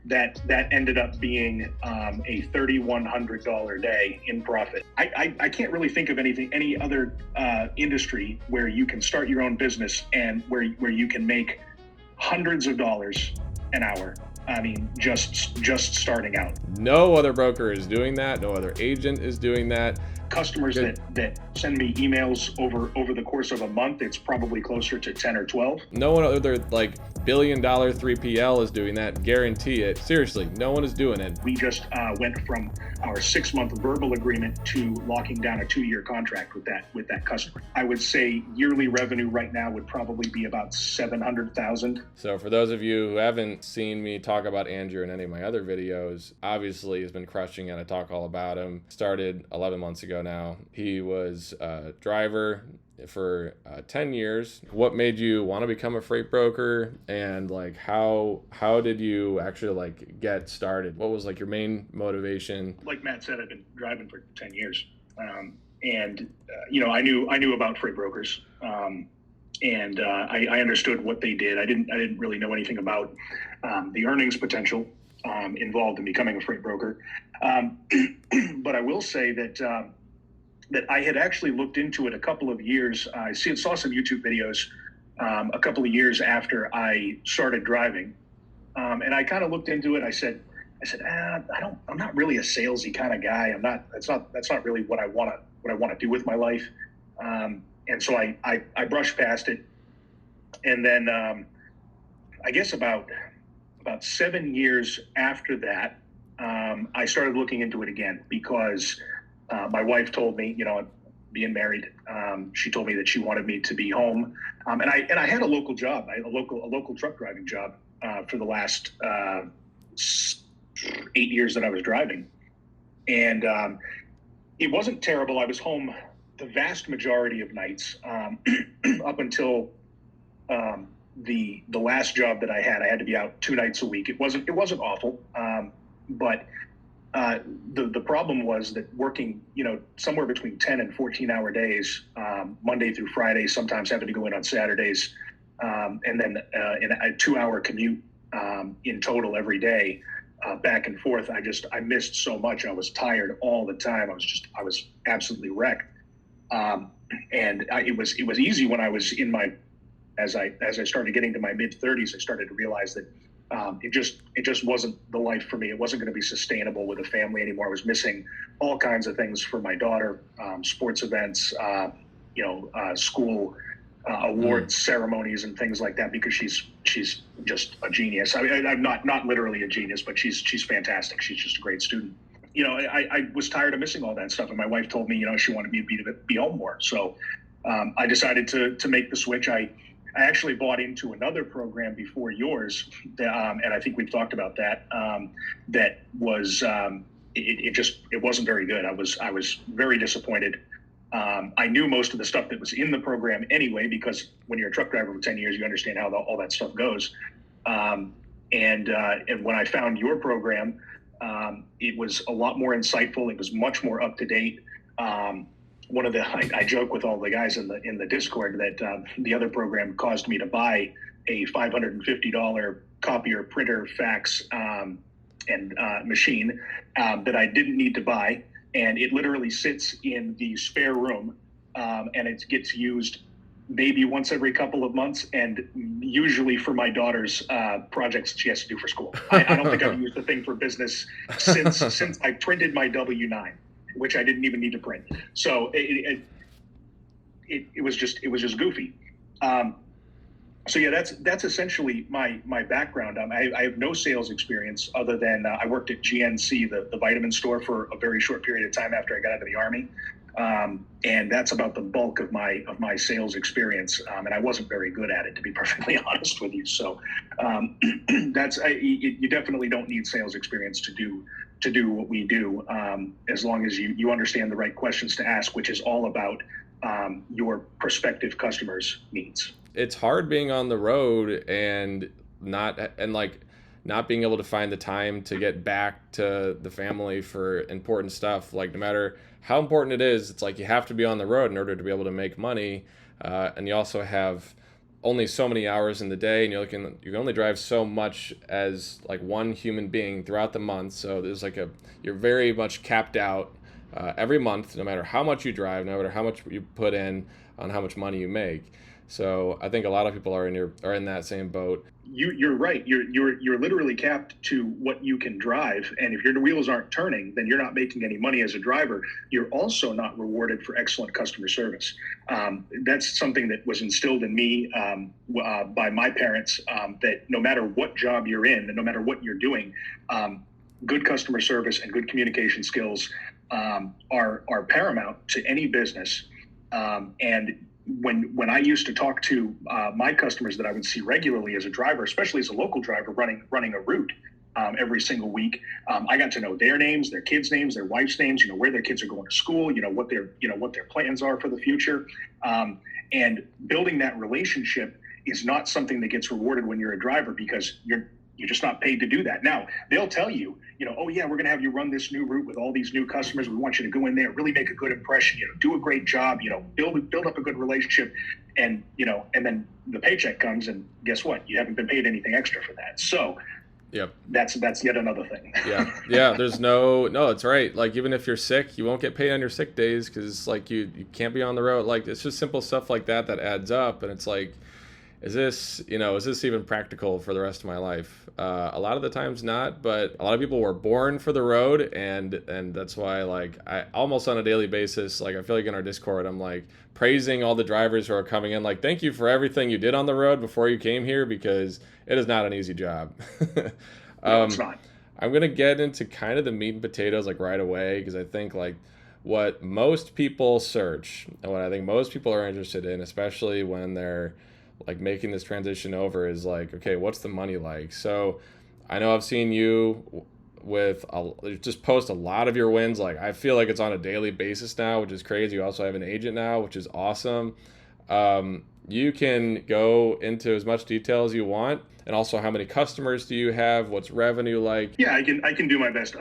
that ended up being a $3,100 day in profit. I can't really think of any other industry where you can start your own business and where you can make hundreds of dollars an hour. I mean, just starting out. No other broker is doing that. No other agent is doing that. Customers that send me emails over the course of a month, it's probably closer to 10 or 12. No one other like billion-dollar 3PL is doing that. Guarantee it. Seriously, no one is doing it. We just went from our 6-month verbal agreement to locking down a 2-year contract with that customer. I would say yearly revenue right now would probably be about $700,000. So for those of you who haven't seen me talk about Andrew in any of my other videos, obviously he's been crushing it. I talk all about him. Started 11 months ago now. He was a driver for 10 years. What made you want to become a freight broker, and like how did you actually like get started? What was like your main motivation? Like Matt said, I've been driving for 10 years. And I knew about freight brokers. And I understood what they did. I didn't really know anything about the earnings potential involved in becoming a freight broker. But I will say that I had actually looked into it a couple of years. I saw some YouTube videos a couple of years after I started driving, and I kind of looked into it. I said, I'm not really a salesy kind of guy. That's not really what I want to do with my life. And so I brushed past it, and then I guess about 7 years after that, I started looking into it again because my wife told me, being married, she told me that she wanted me to be home, and I had a local job, a local truck driving job for the last 8 years that I was driving, and it wasn't terrible. I was home the vast majority of nights up until the last job that I had to be out 2 nights a week. It wasn't awful, but the problem was that working, somewhere between 10 and 14-hour days, Monday through Friday, sometimes having to go in on Saturdays, and then in a 2-hour commute in total every day, back and forth. I missed so much. I was tired all the time. I was absolutely wrecked. And it was easy when I was as I started getting to my mid-30s, I started to realize that it just wasn't the life for me. It wasn't going to be sustainable with a family anymore. I was missing all kinds of things for my daughter, sports events, school awards ceremonies and things like that, because she's just a genius. I mean, I'm not literally a genius, but she's fantastic. She's just a great student. I was tired of missing all that stuff, and my wife told me, she wanted me to be home more. So I decided to make the switch. I actually bought into another program before yours, and I think we've talked about that. That was it wasn't very good. I was very disappointed. I knew most of the stuff that was in the program anyway, because when you're a truck driver for 10 years, you understand how all that stuff goes. And when I found your program, it was a lot more insightful. It was much more up to date. I joke with all the guys in the Discord that the other program caused me to buy a $550 copier, printer, fax, and machine that I didn't need to buy, and it literally sits in the spare room, and it gets used maybe once every couple of months, and usually for my daughter's projects she has to do for school. I don't think I've used the thing for business since I printed my W-9, which I didn't even need to print. So it was just goofy. So yeah, that's essentially my background. I have no sales experience other than I worked at GNC, the vitamin store, for a very short period of time after I got out of the Army. And that's about the bulk of my sales experience. And I wasn't very good at it, to be perfectly honest with you. So you definitely don't need sales experience to do what we do, as long as you understand the right questions to ask, which is all about your prospective customers' needs. It's hard being on the road and not being able to find the time to get back to the family for important stuff. Like, no matter how important it is, it's like you have to be on the road in order to be able to make money. And you also have only so many hours in the day, and you can only drive so much as like one human being throughout the month. So there's like you're very much capped out every month, no matter how much you drive, no matter how much you put in on how much money you make. So I think a lot of people are in that same boat. You're right. You're literally capped to what you can drive, and if your wheels aren't turning, then you're not making any money as a driver. You're also not rewarded for excellent customer service. That's something that was instilled in me by my parents. That no matter what job you're in, and no matter what you're doing, good customer service and good communication skills are paramount to any business. And when I used to talk to my customers that I would see regularly as a driver, especially as a local driver running a route every single week, I got to know their names, their kids' names, their wife's names, where their kids are going to school, what their plans are for the future. And building that relationship is not something that gets rewarded when you're a driver, because you're just not paid to do that. Now, they'll tell you, oh yeah, we're going to have you run this new route with all these new customers. We want you to go in there, really make a good impression, do a great job, build up a good relationship. And, and then the paycheck comes, and guess what? You haven't been paid anything extra for that. So yep, that's yet another thing. Yeah. There's no, it's right. Like, even if you're sick, you won't get paid on your sick days, because like you can't be on the road. Like, it's just simple stuff like that adds up. And it's like, is this even practical for the rest of my life? A lot of the times not, but a lot of people were born for the road, and that's why, like, I almost on a daily basis, like, I feel like in our Discord, I'm like praising all the drivers who are coming in, like, thank you for everything you did on the road before you came here, because it is not an easy job. No, it's not. I'm gonna get into kind of the meat and potatoes like right away, because I think like what most people search and what I think most people are interested in, especially when they're like making this transition over, is like, okay, what's the money like? So I know I've seen you just post a lot of your wins. Like, I feel like it's on a daily basis now, which is crazy. You also have an agent now, which is awesome. You can go into as much detail as you want, and also how many customers do you have? What's revenue like? Yeah, I can do my best.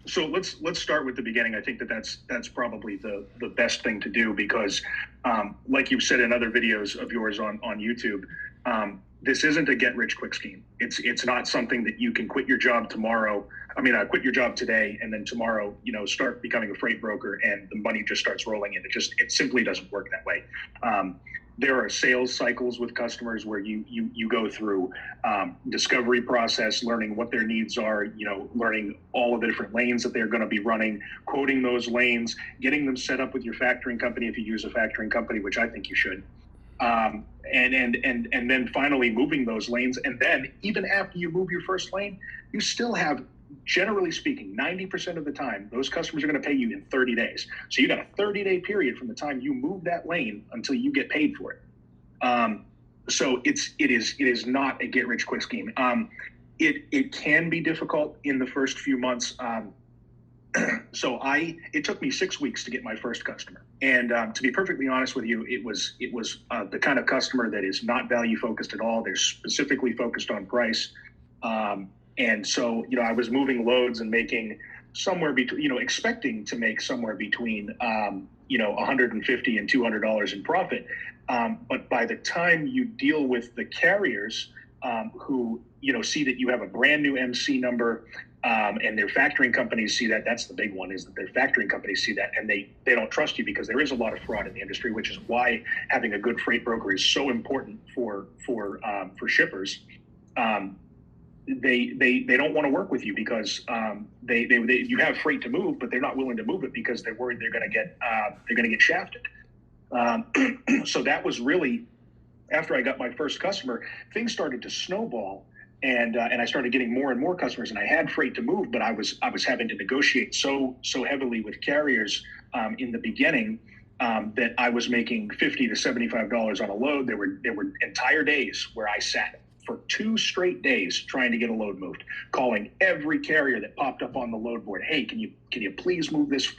So let's start with the beginning. I think that's probably the best thing to do, because like you've said in other videos of yours on YouTube, this isn't a get rich quick scheme. It's not something that you can quit your job tomorrow. Quit your job today, and then tomorrow, start becoming a freight broker and the money just starts rolling in. It simply doesn't work that way. There are sales cycles with customers where you go through discovery process, learning what their needs are, learning all of the different lanes that they're going to be running, quoting those lanes, getting them set up with your factoring company if you use a factoring company, which I think you should. And then finally moving those lanes. And then even after you move your first lane, you still have, generally speaking, 90% of the time, those customers are going to pay you in 30 days. So you got a 30-day period from the time you move that lane until you get paid for it. So it is not a get rich quick scheme. It can be difficult in the first few months. It took me 6 weeks to get my first customer. And to be perfectly honest with you, it was the kind of customer that is not value focused at all. They're specifically focused on price. And so, I was moving loads and making somewhere between, expecting to make somewhere between, $150 and $200 in profit. But by the time you deal with the carriers who, see that you have a brand new MC number, and their factoring companies see that, that's the big one, is that their factoring companies see that, and they don't trust you, because there is a lot of fraud in the industry, which is why having a good freight broker is so important for shippers. They don't want to work with you, because you have freight to move, but they're not willing to move it because they're worried they're going to get shafted. So that was really, after I got my first customer, things started to snowball, and I started getting more and more customers, and I had freight to move, but I was having to negotiate so heavily with carriers in the beginning that I was making $50 to $75 on a load. There were entire days where I sat for 2 straight days trying to get a load moved, calling every carrier that popped up on the load board. Hey, can you please move this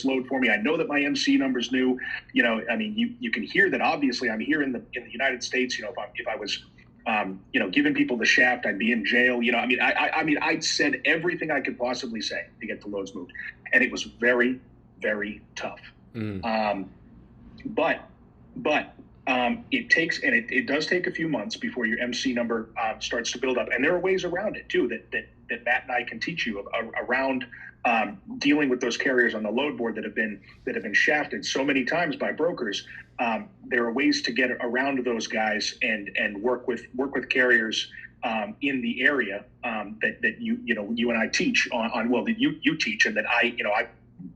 load for me? I know that my MC number's new. You can hear that obviously I'm here in the United States. If I was giving people the shaft, I'd be in jail. I'd said everything I could possibly say to get the loads moved, and it was very, very tough. But It takes, and it does take a few months before your MC number starts to build up. And there are ways around it too that Matt and I can teach you around dealing with those carriers on the load board that have been shafted so many times by brokers. There are ways to get around those guys and work with carriers in the area that you and I teach on well, that you teach, and that I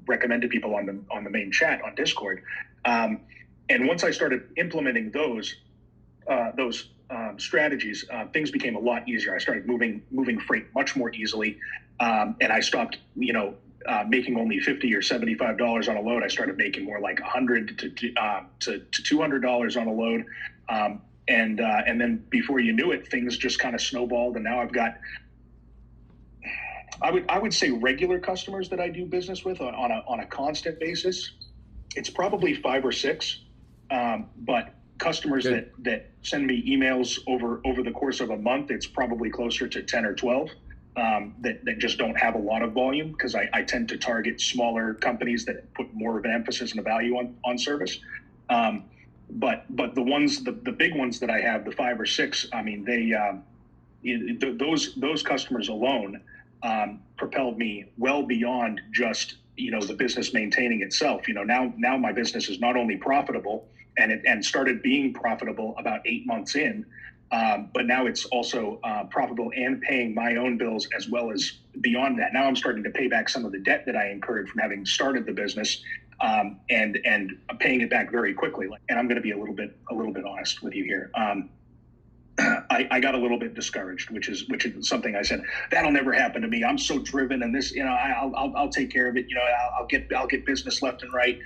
recommend to people on the main chat on Discord. And once I started implementing those strategies, things became a lot easier. I started moving freight much more easily, and I stopped, making only $50 or $75 on a load. I started making more like $100 to $200 on a load, and then before you knew it, things just kind of snowballed. And now I've got, I would say, regular customers that I do business with on a constant basis. It's probably 5 or 6. But customers that send me emails over the course of a month, it's probably closer to 10 or 12 that just don't have a lot of volume, because I tend to target smaller companies that put more of an emphasis and a value on service. But the big ones that I have, the 5 or 6, I mean, those customers alone propelled me well beyond just the business maintaining itself. Now my business is not only profitable, and started being profitable about 8 months in, but now it's also profitable and paying my own bills, as well as beyond that. Now I'm starting to pay back some of the debt that I incurred from having started the business, and paying it back very quickly. And I'm going to be a little bit honest with you here. I got a little bit discouraged, which is something I said, that'll never happen to me. I'm so driven, and this, I'll take care of it. I'll get business left and right.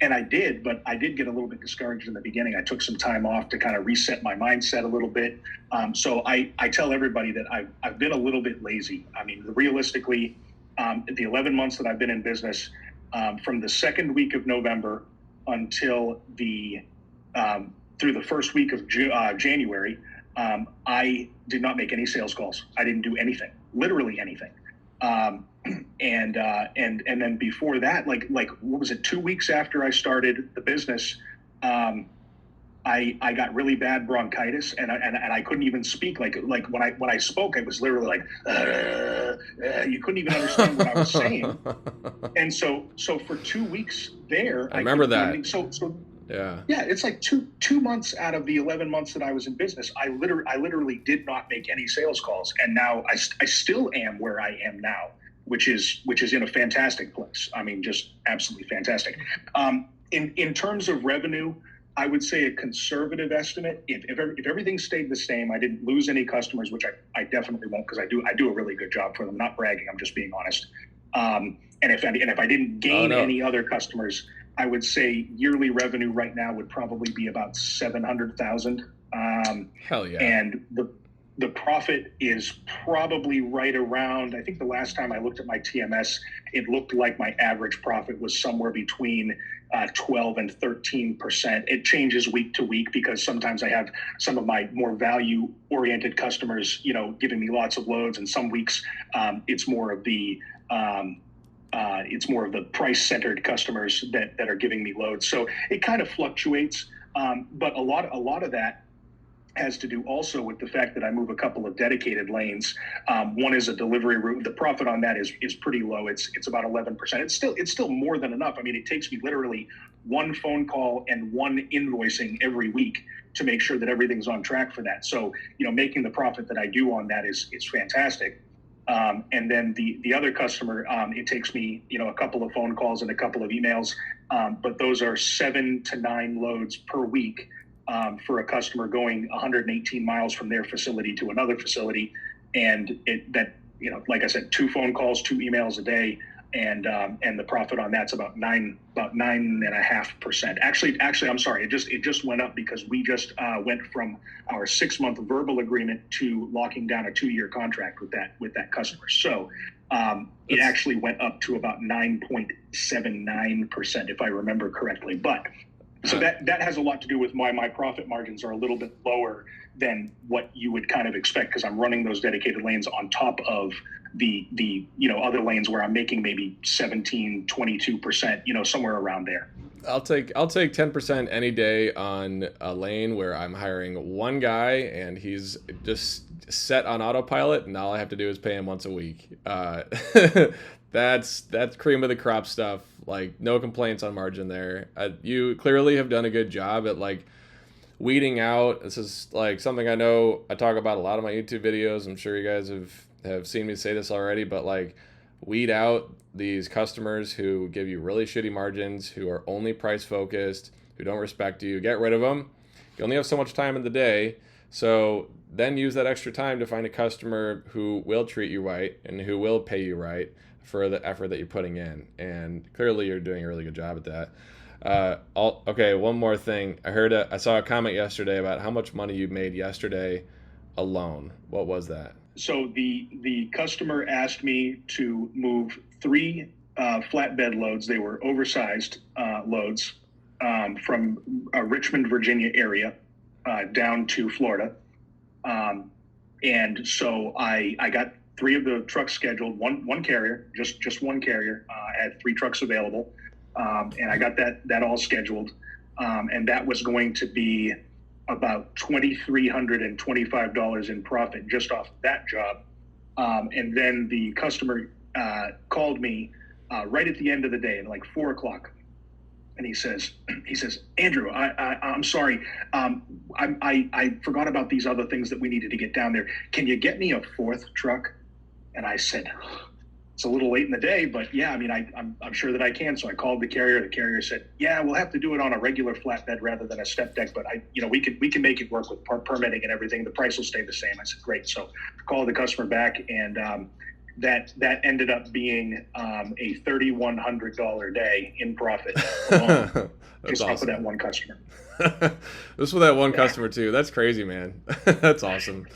And I did, but I did get a little bit discouraged in the beginning. I took some time off to kind of reset my mindset a little bit. So I tell everybody that I've been a little bit lazy. I mean, realistically, the 11 months that I've been in business, from the second week of November until through the first week of January, I did not make any sales calls. I didn't do anything, literally anything. And then before that, like what was it? 2 weeks after I started the business, I got really bad bronchitis, and I couldn't even speak. Like when I spoke, I was literally like, you couldn't even understand what I was saying. And so for 2 weeks there, I remember that. So yeah, it's like two months out of the 11 months that I was in business, I literally did not make any sales calls, and now I still am where I am now, which is in a fantastic place. I mean, just absolutely fantastic. In terms of revenue, I would say a conservative estimate, if everything stayed the same, I didn't lose any customers, which I definitely won't, because I do a really good job for them. Not bragging, I'm just being honest. And if I didn't gain any other customers, I would say yearly revenue right now would probably be about 700,000. Hell yeah! And the profit is probably right around, I think the last time I looked at my TMS, it looked like my average profit was somewhere between 12 and 13%. It changes week to week, because sometimes I have some of my more value-oriented customers, giving me lots of loads, and some weeks it's more of the price-centered customers that are giving me loads. So it kind of fluctuates, but a lot of that has to do also with the fact that I move a couple of dedicated lanes. One is a delivery route. The profit on that is pretty low. It's about 11%. It's still more than enough. I mean, it takes me literally one phone call and one invoicing every week to make sure that everything's on track for that. So, making the profit that I do on that is fantastic. And then the other customer, it takes me, a couple of phone calls and a couple of emails, but those are 7 to 9 loads per week. For a customer going 118 miles from their facility to another facility, and like I said, 2 phone calls, 2 emails a day, and the profit on that's about 9.5%. Actually, I'm sorry, it just went up, because we just went from our 6-month verbal agreement to locking down a 2-year contract with that customer. So it actually went up to about 9.79%, if I remember correctly, but. So that has a lot to do with why my profit margins are a little bit lower than what you would kind of expect, because I'm running those dedicated lanes on top of the other lanes where I'm making maybe 17, 22%, somewhere around there. I'll take 10% any day on a lane where I'm hiring one guy and he's just set on autopilot, and all I have to do is pay him once a week. That's cream of the crop stuff. Like, no complaints on margin there. You clearly have done a good job at like weeding out. This is like something I know I talk about a lot of my YouTube videos. I'm sure you guys have seen me say this already, but like, weed out these customers who give you really shitty margins, who are only price focused, who don't respect you. Get rid of them. You only have so much time in the day, so then use that extra time to find a customer who will treat you right and who will pay you right for the effort that you're putting in. And clearly you're doing a really good job at that. Okay, one more thing. I saw a comment yesterday about how much money you made yesterday alone. What was that? So the customer asked me to move 3 flatbed loads. They were oversized loads from Richmond, Virginia area down to Florida. And so I got 3 of the trucks scheduled, one carrier, just one carrier. I had 3 trucks available, and I got that all scheduled. And that was going to be about $2,325 in profit just off that job. And then the customer called me right at the end of the day, at like 4 o'clock. And he says, Andrew, I'm sorry. I forgot about these other things that we needed to get down there. Can you get me a 4th truck? And I said, it's a little late in the day, but yeah, I mean, I'm sure that I can. So I called the carrier. The carrier said, yeah, we'll have to do it on a regular flatbed rather than a step deck, but we can make it work with permitting and everything. The price will stay the same. I said, great. So I called the customer back, and that ended up being a $3,100 day in profit alone, just awesome. off of that one customer. This was that one customer too. That's crazy, man. That's awesome.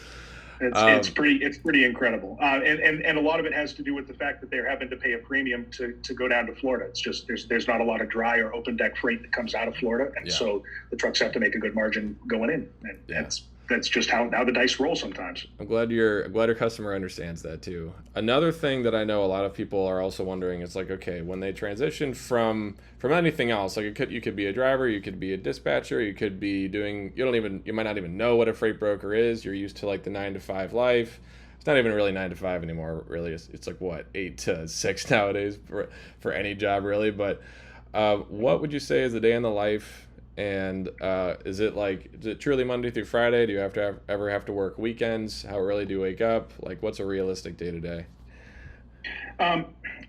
It's pretty incredible, and a lot of it has to do with the fact that they're having to pay a premium to go down to Florida. It's just there's not a lot of dry or open deck freight that comes out of Florida, and so the trucks have to make a good margin going in, and that's just how the dice roll sometimes. I'm glad your customer understands that too. Another thing that I know a lot of people are also wondering is like, okay, when they transition from anything else, like you could be a driver, you could be a dispatcher, you could be doing, you might not even know what a freight broker is. You're used to like the 9-to-5 life. It's not even really 9-to-5 anymore, really. It's like what, 8-to-6 nowadays for any job, really. But what would you say is a day in the life? And is it truly Monday through Friday? Do you ever have to work weekends? How early do you wake up? Like, what's a realistic day to day?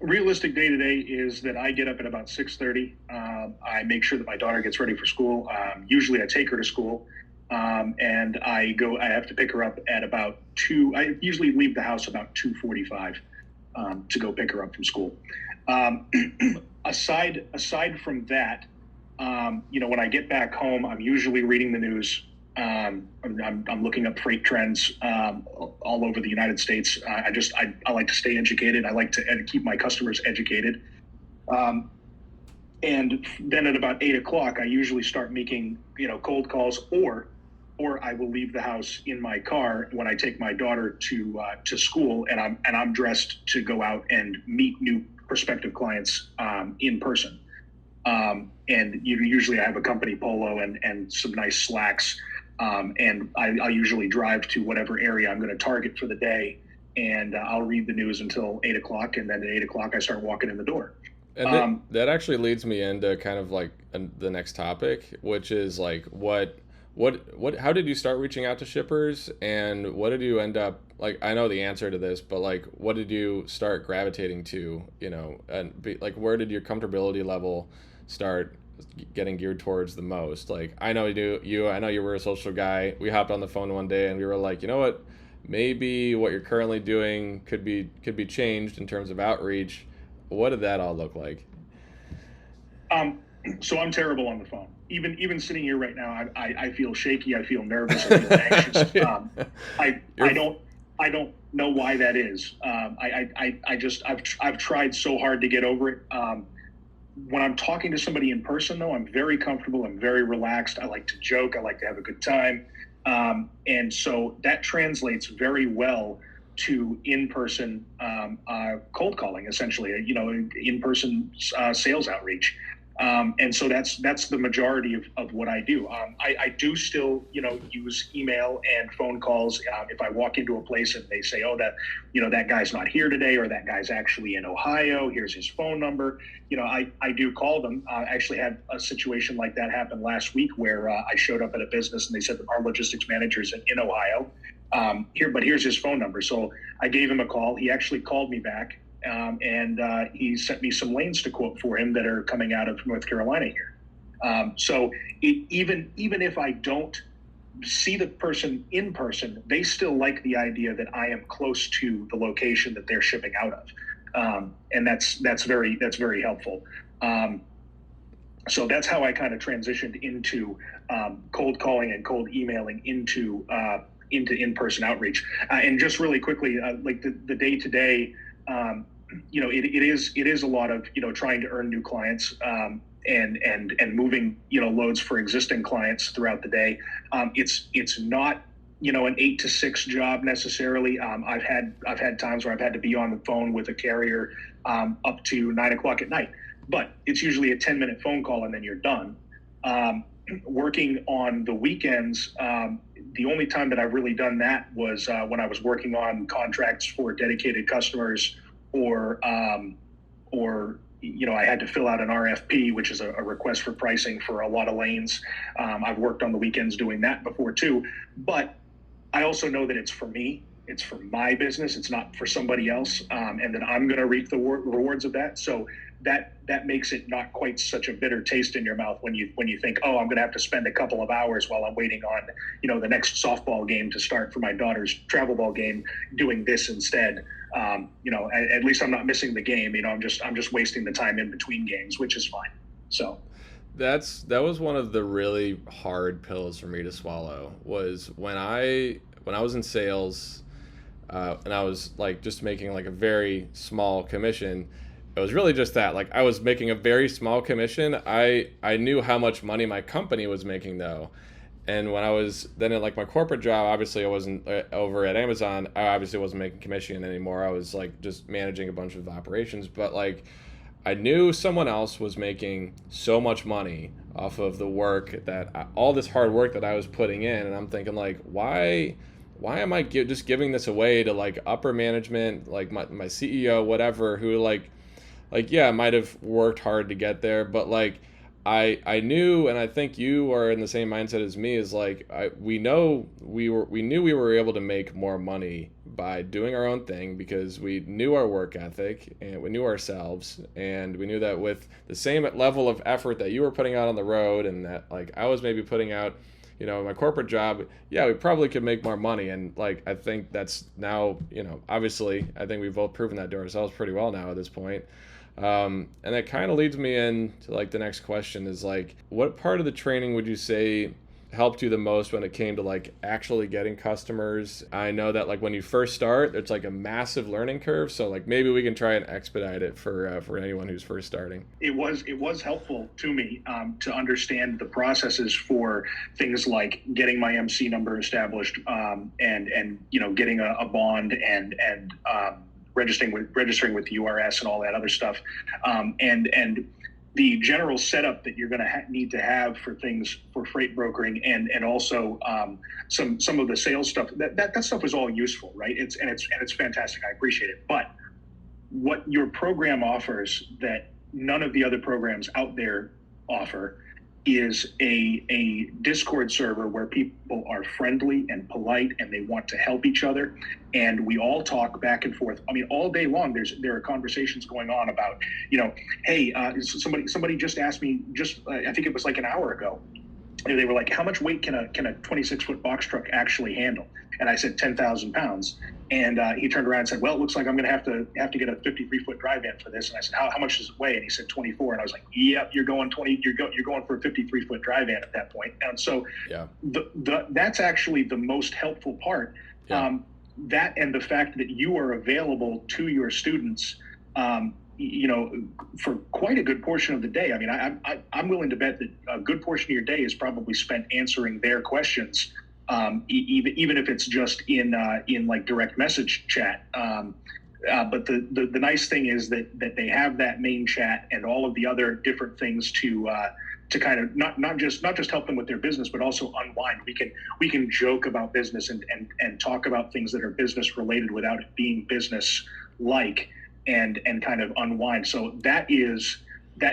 Realistic day to day is that I get up at about 6:30. I make sure that my daughter gets ready for school. Usually I take her to school, and I have to pick her up at about 2. I usually leave the house about 2:45 to go pick her up from school. Aside from that, when I get back home, I'm usually reading the news. I'm looking up freight trends all over the United States. I like to stay educated. I like to keep my customers educated. And then at about 8 o'clock, I usually start making cold calls, or I will leave the house in my car when I take my daughter to school, and I'm dressed to go out and meet new prospective clients in person. And usually I have a company polo and some nice slacks. And I'll usually drive to whatever area I'm going to target for the day. And I'll read the news until 8 o'clock. And then at 8 o'clock, I start walking in the door. And that actually leads me into kind of like the next topic, which is like, how did you start reaching out to shippers, and what did you end up, like, I know the answer to this, but like, what did you start gravitating to, where did your comfortability level start getting geared towards the most? Like, I know you were a social guy. We hopped on the phone one day and we were like, you know what, maybe what you're currently doing could be changed in terms of outreach. What did that all look like? So I'm terrible on the phone. Even sitting here right now, I feel shaky. I feel nervous. I feel anxious. I don't know why that is. I've tried so hard to get over it. When I'm talking to somebody in person, though, I'm very comfortable. I'm very relaxed. I like to joke. I like to have a good time. And so that translates very well to in-person cold calling, essentially, in-person sales outreach. And so that's the majority of what I do. I do still, use email and phone calls. If I walk into a place and they say, oh, that guy's not here today, or that guy's actually in Ohio, here's his phone number. I do call them. I actually had a situation like that happen last week where I showed up at a business and they said that our logistics manager's in Ohio. But here's his phone number. So I gave him a call. He actually called me back. And he sent me some lanes to quote for him that are coming out of North Carolina here. So even if I don't see the person in person, they still like the idea that I am close to the location that they're shipping out of, and that's very helpful. So that's how I kind of transitioned into cold calling and cold emailing into in-person outreach. And just really quickly, like the day-to-day. It is a lot of, trying to earn new clients, and moving, loads for existing clients throughout the day. It's not, an 8 to 6 job necessarily. I've had times where I've had to be on the phone with a carrier, up to 9 o'clock at night, but it's usually a 10-minute phone call and then you're done. Working on the weekends, the only time that I've really done that was when I was working on contracts for dedicated customers, or I had to fill out an RFP, which is a request for pricing for a lot of lanes. I've worked on the weekends doing that before too, but I also know that it's for me. It's for my business. It's not for somebody else, and that I'm going to reap the rewards of that. So that makes it not quite such a bitter taste in your mouth when you think, oh, I'm going to have to spend a couple of hours while I'm waiting on the next softball game to start for my daughter's travel ball game, doing this instead. At least I'm not missing the game. I'm just wasting the time in between games, which is fine. So that was one of the really hard pills for me to swallow, was when I was in sales, and I was like just making like a very small commission. It was really just that, like, I was making a very small commission. I knew how much money my company was making though. And when I was then at like my corporate job, obviously I wasn't over at Amazon. I obviously wasn't making commission anymore. I was like just managing a bunch of operations, but like I knew someone else was making so much money off of the work all this hard work that I was putting in. And I'm thinking like, why am I just giving this away to like upper management, like my CEO, whatever, who yeah, might have worked hard to get there, but like I knew, and I think you are in the same mindset as me, is like we knew we were able to make more money by doing our own thing, because we knew our work ethic and we knew ourselves, and we knew that with the same level of effort that you were putting out on the road and that like I was maybe putting out, my corporate job, yeah, we probably could make more money. And like I think that's now, obviously I think we've both proven that to ourselves pretty well now at this point. And that kind of leads me into like the next question is like, what part of the training would you say helped you the most when it came to like actually getting customers? I know that like when you first start, it's like a massive learning curve. So like maybe we can try and expedite it for anyone who's first starting. It was helpful to me to understand the processes for things like getting my MC number established, and getting a bond and registering with URS and all that other stuff, and the general setup that you're going to need to have for things for freight brokering, and also some of the sales stuff. That stuff is all useful, right? It's fantastic. I appreciate it. But what your program offers that none of the other programs out there offer is a Discord server where people are friendly and polite and they want to help each other, and we all talk back and forth. I mean, all day long there are conversations going on about, hey, somebody just asked me I think it was like an hour ago. They were like, how much weight can a 26-foot box truck actually handle? And I said 10,000 pounds. And he turned around and said, well, it looks like I'm going to have to get a 53-foot dry van for this. And I said, how much does it weigh? And he said 24. And I was like, yep, you're going for a 53-foot dry van at that point. And so yeah, that's actually the most helpful part. Yeah. That and the fact that you are available to your students, for quite a good portion of the day. I mean, I'm willing to bet that a good portion of your day is probably spent answering their questions, even if it's just in like direct message chat. But the nice thing is that they have that main chat and all of the other different things to kind of not just help them with their business, but also unwind. We can joke about business and talk about things that are business related without it being business like, and kind of unwind. So that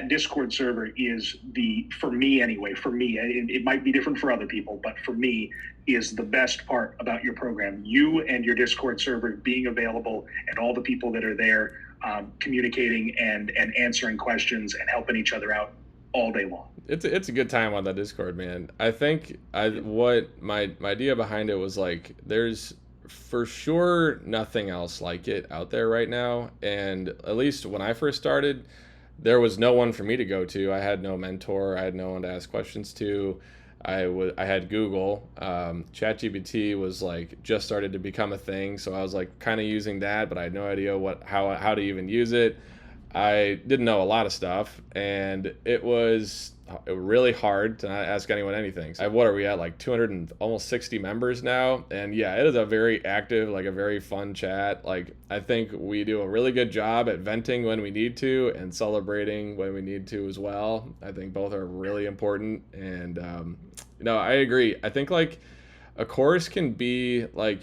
Discord server is for me anyway, it might be different for other people, but for me is the best part about your program. You and your Discord server being available and all the people that are there communicating and answering questions and helping each other out all day long. It's a good time on that Discord, man. I think what my idea behind it was like, there's for sure nothing else like it out there right now. And at least when I first started, there was no one for me to go to. I had no mentor. I had no one to ask questions to. I had Google. ChatGPT was like just started to become a thing, so I was like kind of using that, but I had no idea how to even use it. I didn't know a lot of stuff, and it was really hard to not ask anyone anything. What are we at, like 200 and almost 60 members now? And yeah, it is a very active, like a very fun chat. Like, I think we do a really good job at venting when we need to and celebrating when we need to as well. I think both are really important. And I agree. I think like a course can be like,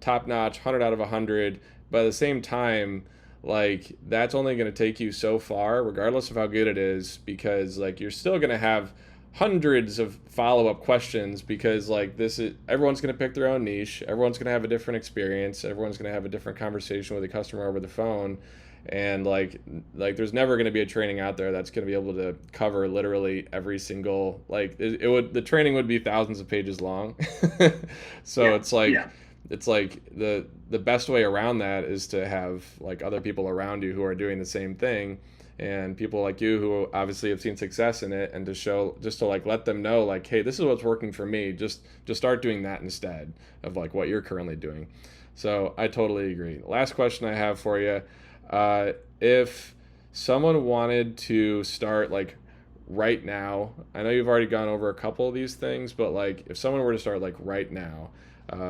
top notch, 100 out of 100, but at the same time, like, that's only going to take you so far, regardless of how good it is, because like you're still going to have hundreds of follow-up questions, because like everyone's going to pick their own niche, everyone's going to have a different experience, everyone's going to have a different conversation with a customer over the phone, and like there's never going to be a training out there that's going to be able to cover literally every single, like the training would be thousands of pages long. So yeah, it's like yeah. It's like the best way around that is to have like other people around you who are doing the same thing, and people like you who obviously have seen success in it, and to like let them know like, hey, this is what's working for me. Just start doing that instead of like what you're currently doing. So I totally agree. Last question I have for you. If someone wanted to start like right now, I know you've already gone over a couple of these things, but like if someone were to start like right now,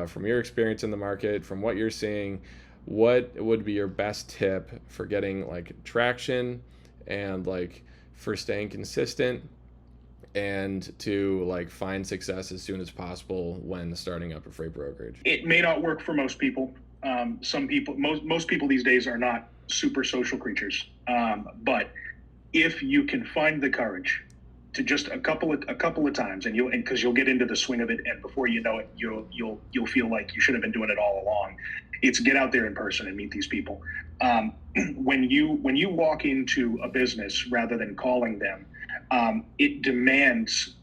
from your experience in the market, from what you're seeing, what would be your best tip for getting like traction and like for staying consistent and to like find success as soon as possible when starting up a freight brokerage? It may not work for most people. Some people, most people these days are not super social creatures. But if you can find the courage to just a couple of times, and because you'll get into the swing of it, and before you know it, you'll feel like you should have been doing it all along. It's get out there in person and meet these people. When you walk into a business rather than calling them, it demands.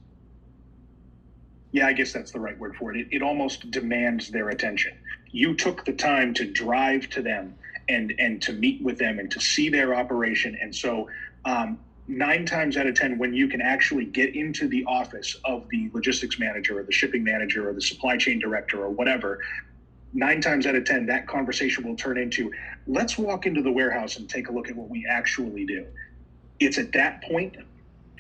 Yeah, I guess that's the right word for it. It almost demands their attention. You took the time to drive to them and to meet with them and to see their operation, and so. 9 times out of 10, when you can actually get into the office of the logistics manager or the shipping manager or the supply chain director or whatever, 9 times out of 10, that conversation will turn into, let's walk into the warehouse and take a look at what we actually do. It's at that point,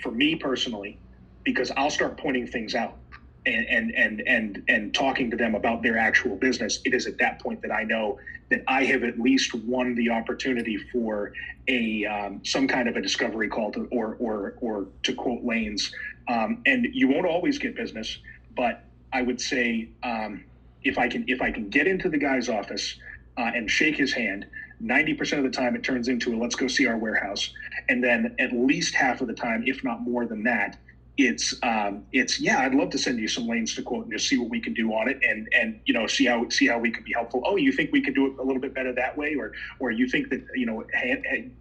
for me personally, because I'll start pointing things out and talking to them about their actual business. It is at that point that I know that I have at least won the opportunity for some kind of a discovery call or to quote Lane's. And you won't always get business, but I would say if I can get into the guy's office and shake his hand, 90% of the time it turns into a let's go see our warehouse, and then at least half of the time, if not more than that, it's yeah, I'd love to send you some lanes to quote and just see what we can do on it, and see how we can be helpful. Oh, you think we could do it a little bit better that way, or you think that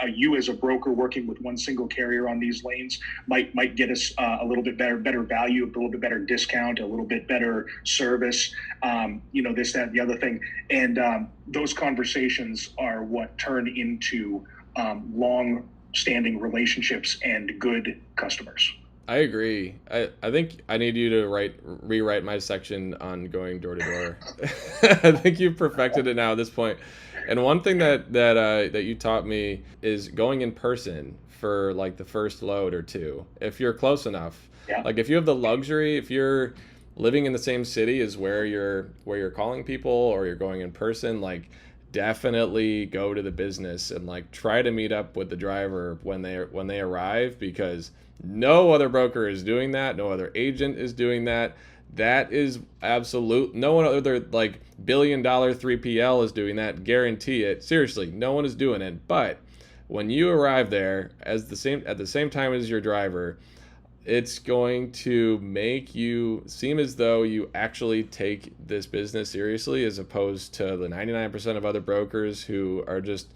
you as a broker working with one single carrier on these lanes might get us a little bit better value, a little bit better discount, a little bit better service, this, that, and the other thing, and those conversations are what turn into long-standing relationships and good customers. I agree. I think I need you to rewrite my section on going door to door. I think you've perfected it now at this point. And one thing that you taught me is going in person for like the first load or two, if you're close enough. Yeah. Like if you have the luxury, if you're living in the same city as where you're calling people or you're going in person, like definitely go to the business and like try to meet up with the driver when they arrive, because no other broker is doing that, no other agent is doing that. That is absolute. No one other like $1 billion 3PL is doing that. Guarantee it. Seriously, no one is doing it. But when you arrive there at the same time as your driver, it's going to make you seem as though you actually take this business seriously, as opposed to the 99% of other brokers who are just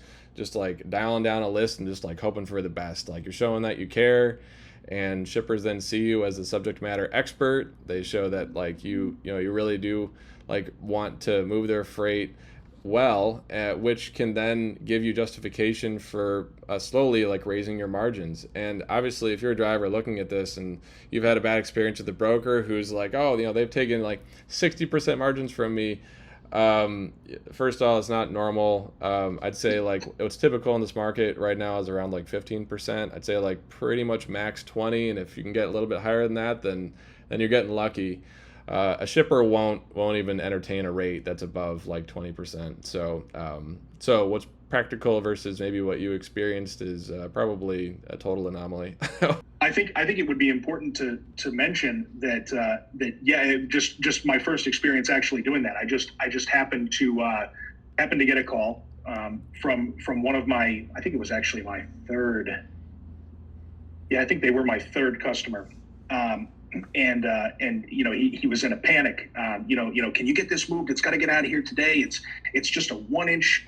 like dialing down a list and just like hoping for the best. Like, you're showing that you care, and shippers then see you as a subject matter expert. They show that like you really do like want to move their freight well, which can then give you justification for slowly like raising your margins. And obviously, if you're a driver looking at this and you've had a bad experience with the broker who's like, oh, they've taken like 60% margins from me. First of all, it's not normal. I'd say like what's typical in this market right now is around like 15%. I'd say like pretty much max 20. And if you can get a little bit higher than that, then you're getting lucky. A shipper won't even entertain a rate that's above like 20%. So what's practical versus maybe what you experienced is probably a total anomaly. I think it would be important to mention that just my first experience actually doing that. I just happened to get a call from one of my, I think it was actually my third. Yeah, I think they were my third customer. And he was in a panic. Can you get this moved? It's got to get out of here today. It's just a 1 inch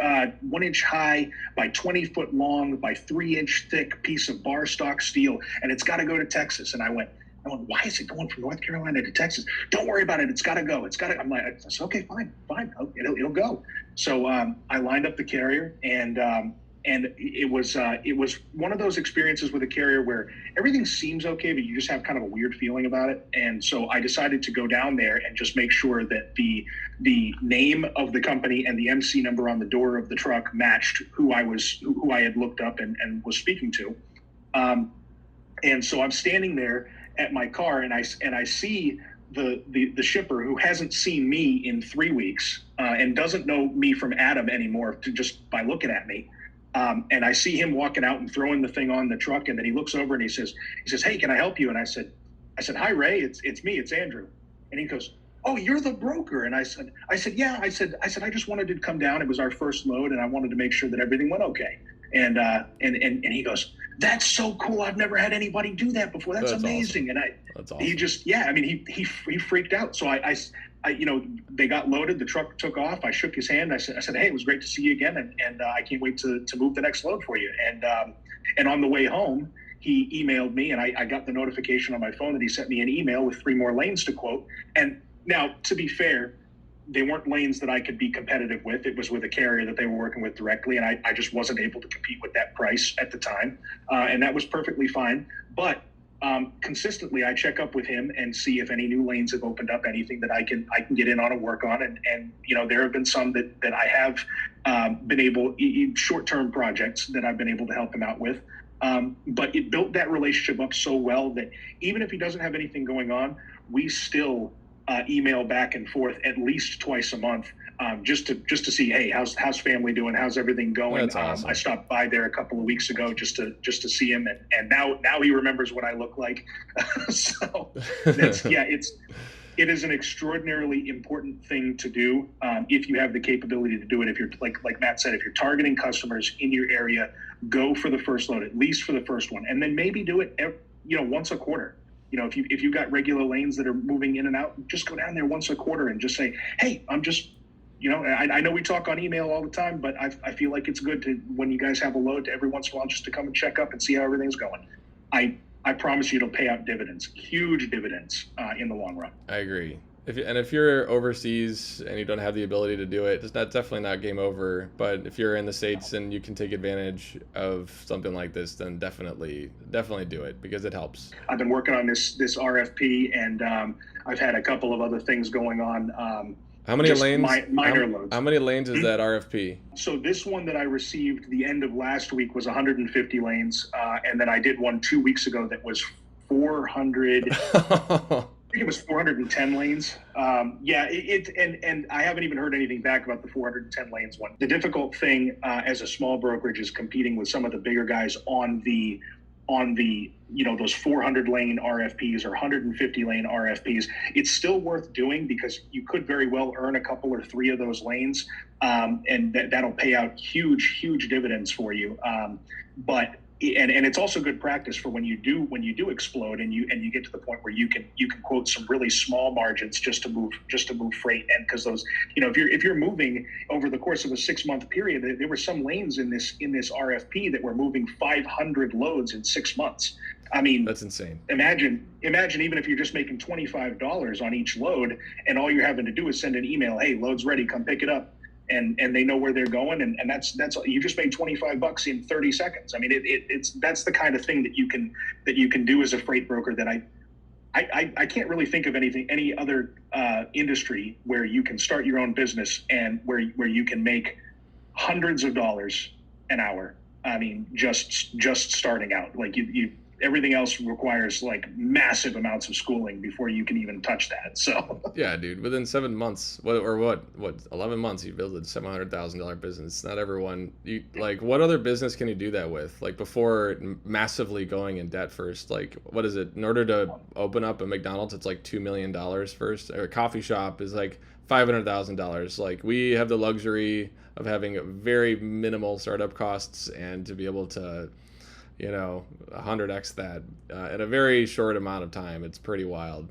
high by 20 foot long by 3 inch thick piece of bar stock steel, and it's got to go to Texas. And I went, why is it going from North Carolina to Texas? Don't worry about it. It's got to go. I'm like, I said, okay, fine. It'll go. So I lined up the carrier, and it was one of those experiences with a carrier where everything seems okay, but you just have kind of a weird feeling about it. And so I decided to go down there and just make sure that the name of the company and the MC number on the door of the truck matched who I had looked up and was speaking to. And so I'm standing there at my car, and I see the shipper, who hasn't seen me in 3 weeks and doesn't know me from Adam anymore just by looking at me. And I see him walking out and throwing the thing on the truck, and then he looks over and he says, "Hey, can I help you?" And I said, "Hi, Ray, it's me, it's Andrew." And he goes, "Oh, you're the broker." And I said, "Yeah." I said, "I just wanted to come down. It was our first load, and I wanted to make sure that everything went okay." And he goes, "That's so cool. I've never had anybody do that before. That's amazing." Awesome. And That's awesome. he just, he freaked out. So I they got loaded. The truck took off. I shook his hand. I said, "Hey, it was great to see you again, and I can't wait to move the next load for you." And on the way home, he emailed me, and I got the notification on my phone that he sent me an email with 3 more lanes to quote. And now, to be fair, they weren't lanes that I could be competitive with. It was with a carrier that they were working with directly, and I just wasn't able to compete with that price at the time, and that was perfectly fine. But consistently, I check up with him and see if any new lanes have opened up, anything that I can get in on and work on. And there have been some that I have been able, short-term projects that I've been able to help him out with. But it built that relationship up so well that even if he doesn't have anything going on, we still email back and forth at least twice a month, just to see, hey, how's family doing? How's everything going? That's awesome. I stopped by there a couple of weeks ago just to see him, and now he remembers what I look like. So it is an extraordinarily important thing to do if you have the capability to do it. If you're like Matt said, if you're targeting customers in your area, go for the first load, at least for the first one, and then maybe do it once a quarter. If you've got regular lanes that are moving in and out, just go down there once a quarter and just say, "Hey, I'm just," I know we talk on email all the time, but I feel like it's good to, when you guys have a load, to every once in a while just to come and check up and see how everything's going. I promise you it'll pay out dividends, huge dividends in the long run. I agree. If you're overseas and you don't have the ability to do it, it's definitely not game over. But if you're in the States and you can take advantage of something like this, then definitely do it, because it helps. I've been working on this RFP, and I've had a couple of other things going on. How many lanes? Minor loads. How many lanes is that RFP? So this one that I received the end of last week was 150 lanes, and then I did one 2 weeks ago that was 400. think it was 410 lanes. Yeah, and I haven't even heard anything back about the 410 lanes one. The difficult thing as a small brokerage is competing with some of the bigger guys on the those 400 lane RFPs or 150 lane RFPs. It's still worth doing because you could very well earn a couple or three of those lanes, and that'll pay out huge dividends for you. But it's also good practice for when you do explode and you get to the point where you can quote some really small margins just to move freight. And because those, if you're moving over the course of a 6-month period, there were some lanes in this RFP that were moving 500 loads in 6 months. I mean, that's insane. Imagine even if you're just making $25 on each load and all you're having to do is send an email, hey, load's ready, come pick it up. And they know where they're going, and that's you just made $25 in 30 seconds. I mean, that's the kind of thing that you can do as a freight broker that I can't really think of any other industry where you can start your own business and where you can make hundreds of dollars an hour. I mean, just starting out, like you everything else requires like massive amounts of schooling before you can even touch that. So yeah, dude, within 7 months, what 11 months, you build a $700,000 business. Not everyone, what other business can you do that with? Like before massively going in debt first, like what is it? In order to open up a McDonald's, it's like $2 million first, or a coffee shop is like $500,000. Like we have the luxury of having very minimal startup costs and to be able to 100x that in a very short amount of time. It's pretty wild.